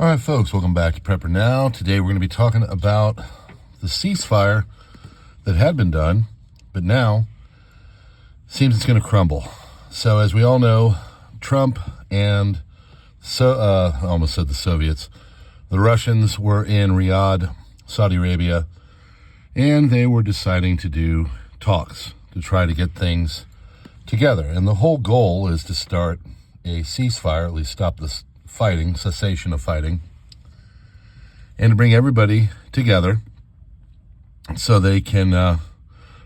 All right, folks, welcome back to PrepperNow. Today we're going to be talking about the ceasefire that had been done, but now seems it's going to crumble. So as we all know, Trump and I almost said the Soviets, the Russians were in Riyadh, Saudi Arabia, and they were deciding to do talks to try to get things together. And the whole goal is to start a ceasefire, at least stop this fighting, cessation of fighting, and to bring everybody together so they can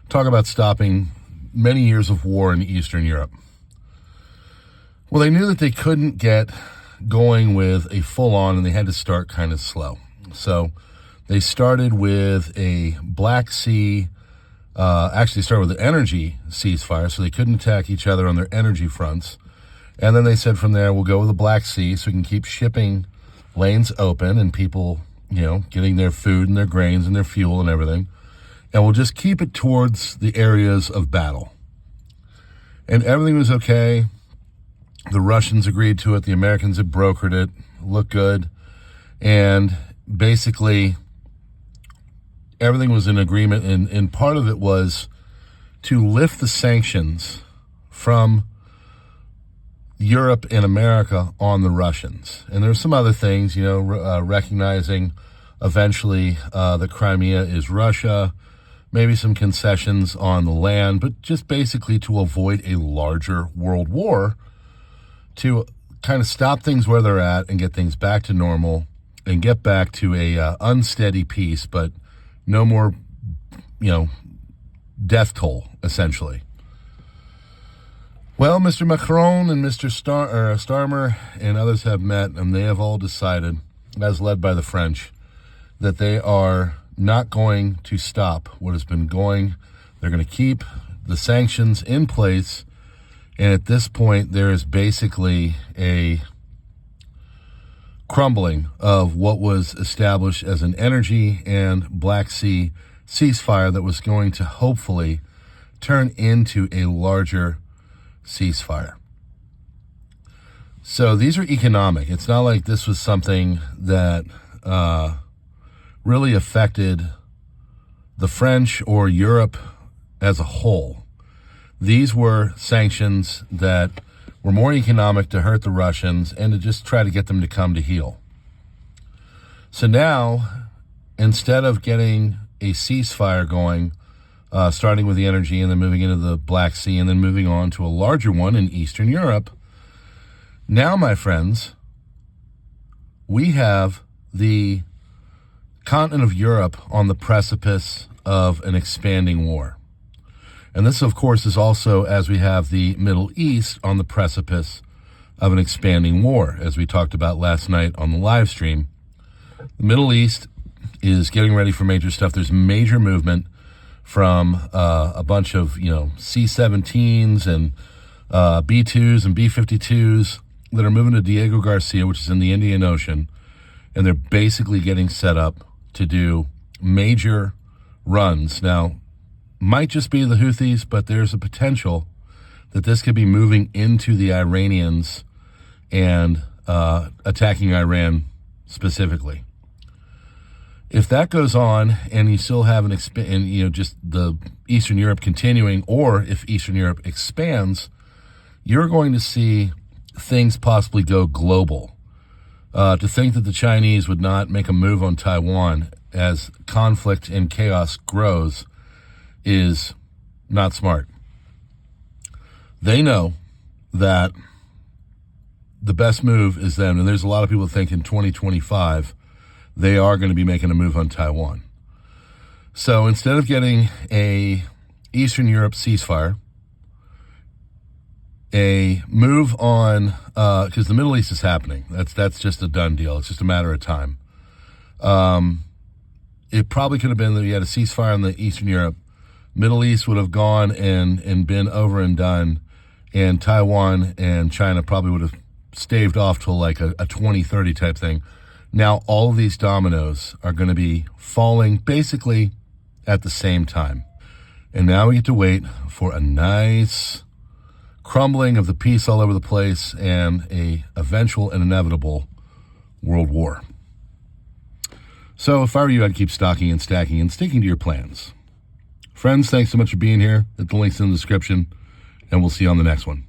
talk about stopping many years of war in Eastern Europe. Well, they knew that they couldn't get going with a full-on, and they had to start kind of slow. So they started with a Black Sea, actually started with an energy ceasefire, so they couldn't attack each other on their energy fronts. And then they said from there, we'll go with the Black Sea so we can keep shipping lanes open and people, getting their food and their grains and their fuel and everything. And we'll just keep it towards the areas of battle. And everything was okay. The Russians agreed to it. The Americans had brokered it. Looked good. And basically, everything was in agreement. And part of it was to lift the sanctions from Europe and America on the Russians. And there's some other things, recognizing eventually that Crimea is Russia, maybe some concessions on the land, but just basically to avoid a larger world war, to kind of stop things where they're at and get things back to normal and get back to a unsteady peace, but no more, death toll, essentially. Well, Mr. Macron and Mr. Starmer and others have met, and they have all decided, as led by the French, that they are not going to stop what has been going. They're going to keep the sanctions in place, and at this point, there is basically a crumbling of what was established as an energy and Black Sea ceasefire that was going to hopefully turn into a larger ceasefire. So these are economic. It's not like this was something that really affected the French or Europe as a whole. These were sanctions that were more economic to hurt the Russians and to just try to get them to come to heel. So now, instead of getting a ceasefire going, starting with the energy and then moving into the Black Sea and then moving on to a larger one in Eastern Europe. Now, my friends, we have the continent of Europe on the precipice of an expanding war. And this, of course, is also as we have the Middle East on the precipice of an expanding war, as we talked about last night on the live stream. The Middle East is getting ready for major stuff. There's major movement from a bunch of, C-17s and B-2s and B-52s that are moving to Diego Garcia, which is in the Indian Ocean, and they're basically getting set up to do major runs. Now, might just be the Houthis, but there's a potential that this could be moving into the Iranians and attacking Iran specifically. If that goes on and you still have just the Eastern Europe continuing, or if Eastern Europe expands, you're going to see things possibly go global. To think that the Chinese would not make a move on Taiwan as conflict and chaos grows is not smart. They know that the best move is them, and there's a lot of people that think in 2025 they are going to be making a move on Taiwan. So instead of getting a Eastern Europe ceasefire, a move on, because the Middle East is happening. That's just a done deal. It's just a matter of time. It probably could have been that you had a ceasefire in the Eastern Europe. Middle East would have gone and been over and done, and Taiwan and China probably would have staved off to like a 2030 type thing. Now, all of these dominoes are going to be falling basically at the same time. And now we get to wait for a nice crumbling of the peace all over the place and a eventual and inevitable world war. So if I were you, I'd keep stocking and stacking and sticking to your plans. Friends, thanks so much for being here. Hit the links in the description, and we'll see you on the next one.